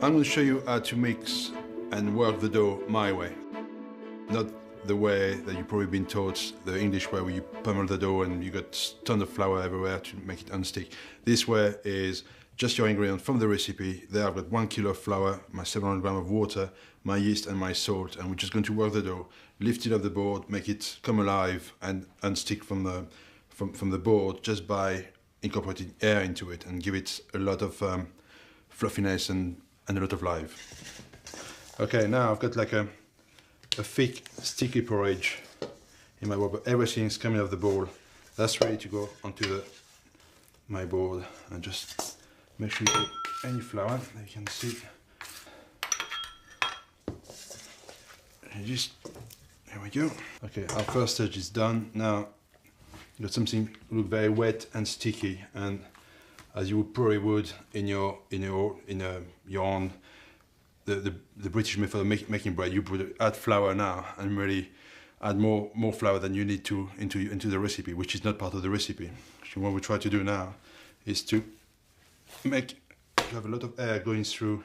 I'm going to show you how to mix and work the dough my way. Not the way that you've probably been taught, the English way where you pummel the dough and you got tons of flour everywhere to make it unstick. This way is just your ingredient from the recipe. There I've got 1 kilo of flour, my 700 grams of water, my yeast and my salt, and we're just going to work the dough, lift it off the board, make it come alive and unstick from the board just by incorporating air into it and give it a lot of fluffiness and a lot of life. Okay, now I've got like a thick sticky porridge in my bowl, but everything's coming off the bowl. That's ready to go onto my board, and just make sure you put any flour that you can see. And just, there we go. Okay, our first stage is done. Now you got something look very wet and sticky, and as you probably would in your own the British method of making bread, you would add flour now and really add more flour than you need to into the recipe, which is not part of the recipe. So what we try to do now is to have a lot of air going through.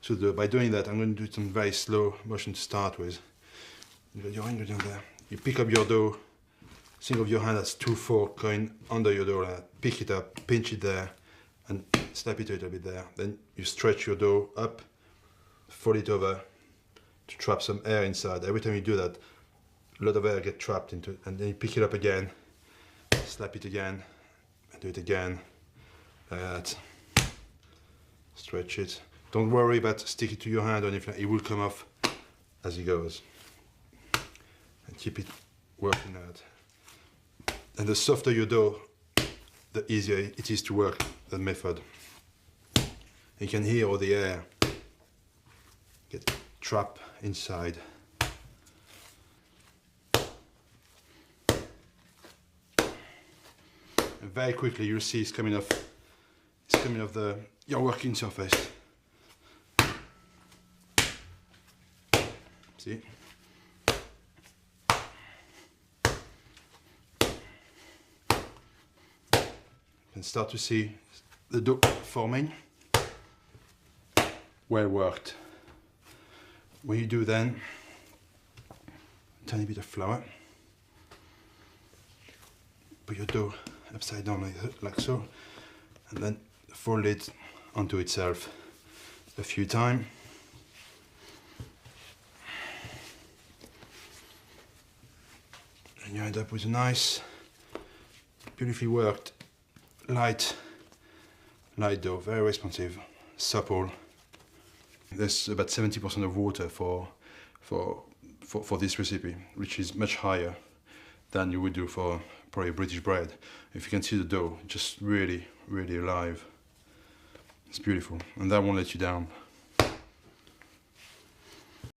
So by doing that, I'm going to do some very slow motion to start with. You got your ingredient there. You pick up your dough. Think of your hand as 2 forks going under your dough. Pick it up, pinch it there, and snap it a little bit there. Then you stretch your dough up, fold it over to trap some air inside. Every time you do that, a lot of air gets trapped into it, and then you pick it up again, slap it again, and do it again, like that. Stretch it. Don't worry about stick it to your hand or anything. It will come off as it goes. And keep it working out. And the softer your dough, the easier it is to work that method. You can hear all the air get trapped inside. And very quickly you'll see it's coming off your working surface. See? You can start to see the dough forming. Well worked. What you do then, a tiny bit of flour, put your dough upside down like so, and then fold it onto itself a few times. And you end up with a nice, beautifully worked, light dough, very responsive, supple. There's about 70% of water for this recipe, which is much higher than you would do for probably British bread. If you can see the dough, just really, really alive. It's beautiful, and that won't let you down.